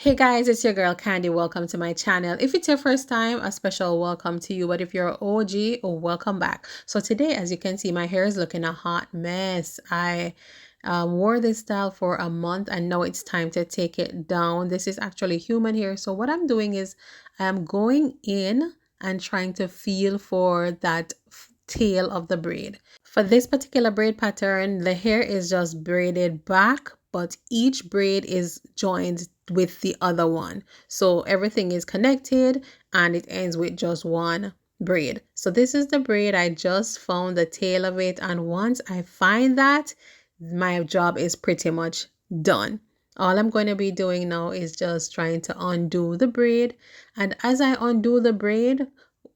Hey guys, it's your girl Candy. Welcome to my channel. If it's your first time, a special welcome to you. But if you're an OG, welcome back. So today, as you can see, my hair is looking a hot mess. I wore this style for a month and now it's time to take it down. This is actually human hair. So what I'm doing is I'm going in and trying to feel for that tail of the braid. For this particular braid pattern, the hair is just braided back, but each braid is joined with the other one. So everything is connected and it ends with just one braid. So this is the braid. I just found the tail of it. And once I find that, my job is pretty much done. All I'm going to be doing now is just trying to undo the braid. And as I undo the braid,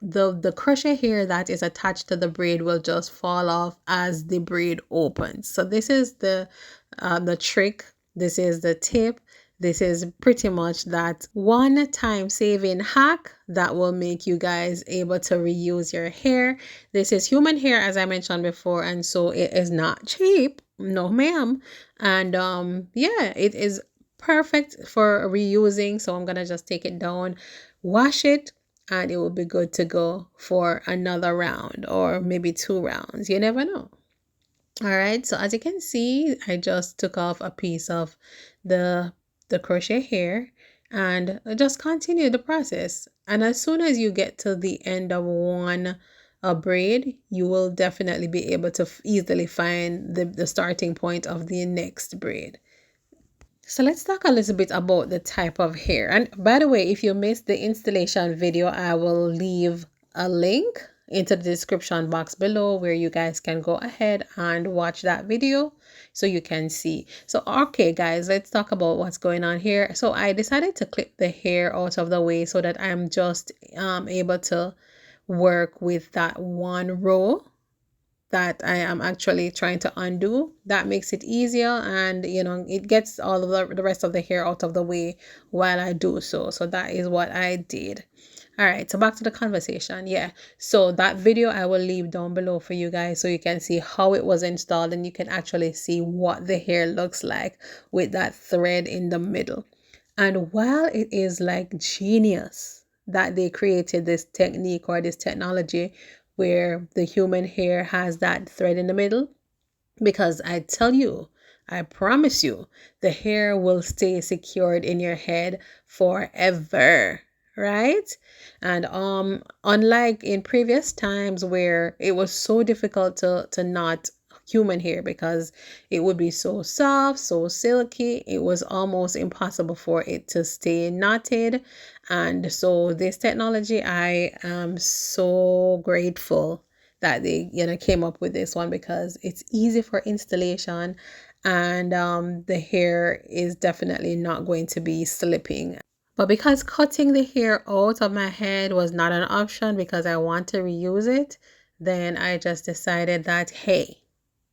the crochet hair that is attached to the braid will just fall off as the braid opens. So this is the trick. This is the tip. This is pretty much that one time saving hack that will make you guys able to reuse your hair. This is human hair, as I mentioned before, and so it is not cheap. No, ma'am. And yeah, it is perfect for reusing. So I'm gonna just take it down, wash it, and it will be good to go for another round or maybe 2 rounds. You never know. All right, so as you can see, I just took off a piece of the crochet hair and just continue the process. And as soon as you get to the end of one braid, you will definitely be able to easily find the starting point of the next braid. So let's talk a little bit about the type of hair. And by the way, if you missed the installation video, I will leave a link into the description box below where you guys can go ahead and watch that video so you can see. So okay guys, let's talk about what's going on here. So I decided to clip the hair out of the way so that I'm just able to work with that one row that I am actually trying to undo. That makes it easier, and it gets all of the rest of the hair out of the way while I do so. So that is what I did. All right, so back to the conversation. Yeah, so that video I will leave down below for you guys so you can see how it was installed and you can actually see what the hair looks like with that thread in the middle. And while it is like genius that they created this technique or this technology where the human hair has that thread in the middle, because I tell you, I promise you, the hair will stay secured in your head forever, right? And unlike in previous times where it was so difficult to knot human hair because it would be so soft, so silky, it was almost impossible for it to stay knotted. And so this technology, I am so grateful that they came up with this one because it's easy for installation, and the hair is definitely not going to be slipping. But because cutting the hair out of my head was not an option because I want to reuse it, then I just decided that, hey,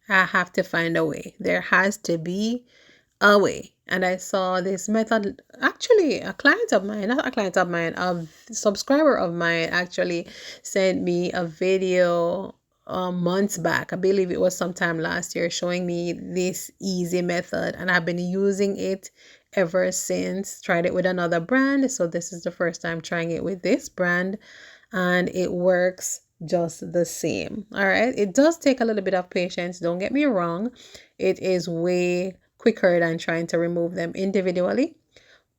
I have to find a way. There has to be a way. And I saw this method. Actually, a client of mine, not a client of mine, a subscriber of mine actually sent me a video months back. I believe it was sometime last year, showing me this easy method, and I've been using it ever since. Tried it with another brand, so this is the first time trying it with this brand, and it works just the same. All right, it does take a little bit of patience, don't get me wrong. It is way quicker than trying to remove them individually,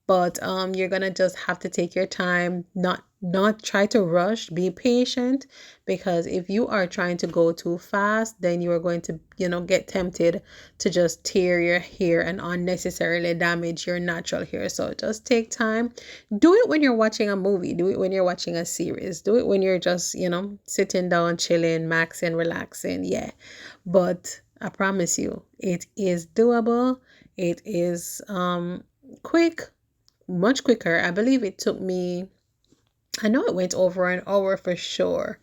but you're gonna just have to take your time, not try to rush, be patient, because if you are trying to go too fast, then you are going to get tempted to just tear your hair and unnecessarily damage your natural hair. So just take time. Do it when you're watching a movie, do it when you're watching a series, do it when you're just sitting down, chilling, maxing, relaxing. Yeah, but I promise you, it is doable. It is quick, much quicker. I believe it took me, I know it went over an hour for sure,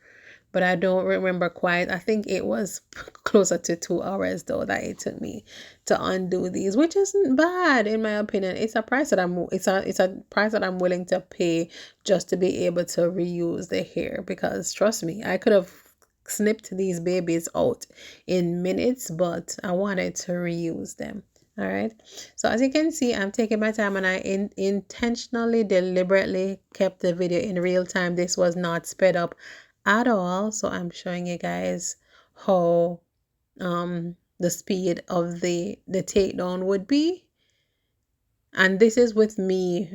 but I don't remember quite. I think it was closer to 2 hours though that it took me to undo these, which isn't bad in my opinion. It's a price that it's a price that I'm willing to pay just to be able to reuse the hair, because trust me, I could have snipped these babies out in minutes, but I wanted to reuse them. All right. So as you can see, I'm taking my time and I intentionally, deliberately kept the video in real time. This was not sped up at all. So I'm showing you guys how the speed of the takedown would be. And this is with me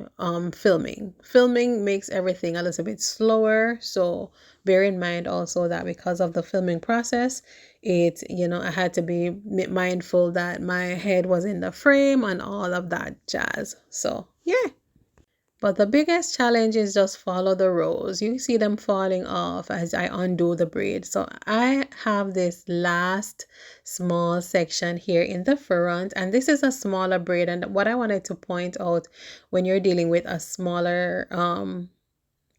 filming makes everything a little bit slower, so bear in mind also that because of the filming process, it, I had to be mindful that my head was in the frame and all of that jazz. So yeah. But the biggest challenge is just follow the rows. You see them falling off as I undo the braid. So I have this last small section here in the front, and this is a smaller braid. And what I wanted to point out, when you're dealing with a smaller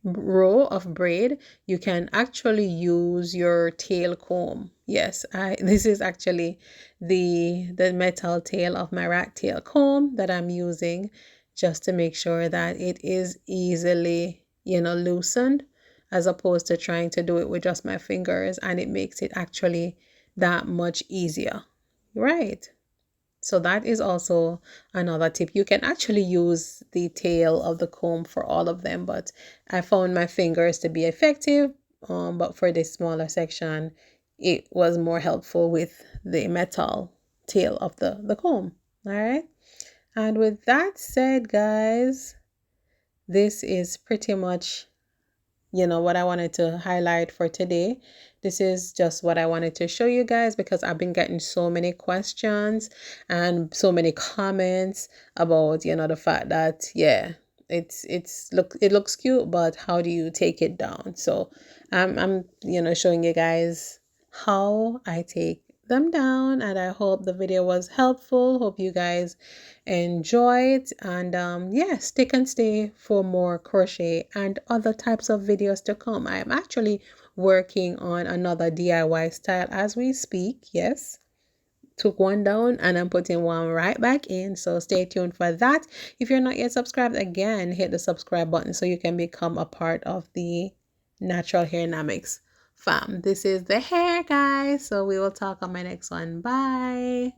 row of braid, you can actually use your tail comb. Yes, this is actually the metal tail of my rat tail comb that I'm using, just to make sure that it is easily, loosened, as opposed to trying to do it with just my fingers, and it makes it actually that much easier, right? So that is also another tip. You can actually use the tail of the comb for all of them, but I found my fingers to be effective. But for this smaller section, it was more helpful with the metal tail of the comb. All right. And with that said, guys, this is pretty much what I wanted to highlight for today. This is just what I wanted to show you guys, because I've been getting so many questions and so many comments about the fact that, yeah, it looks cute, but how do you take it down? So I'm showing you guys how I take them down, and I hope the video was helpful. Hope you guys enjoy it, and yeah, stick and stay for more crochet and other types of videos to come. I am actually working on another DIY style as we speak. Yes, took one down and I'm putting one right back in, so stay tuned for that. If you're not yet subscribed, again, hit the subscribe button so you can become a part of the Natural Hair Dynamics fam. This is the hair guys, so we will talk on my next one. Bye.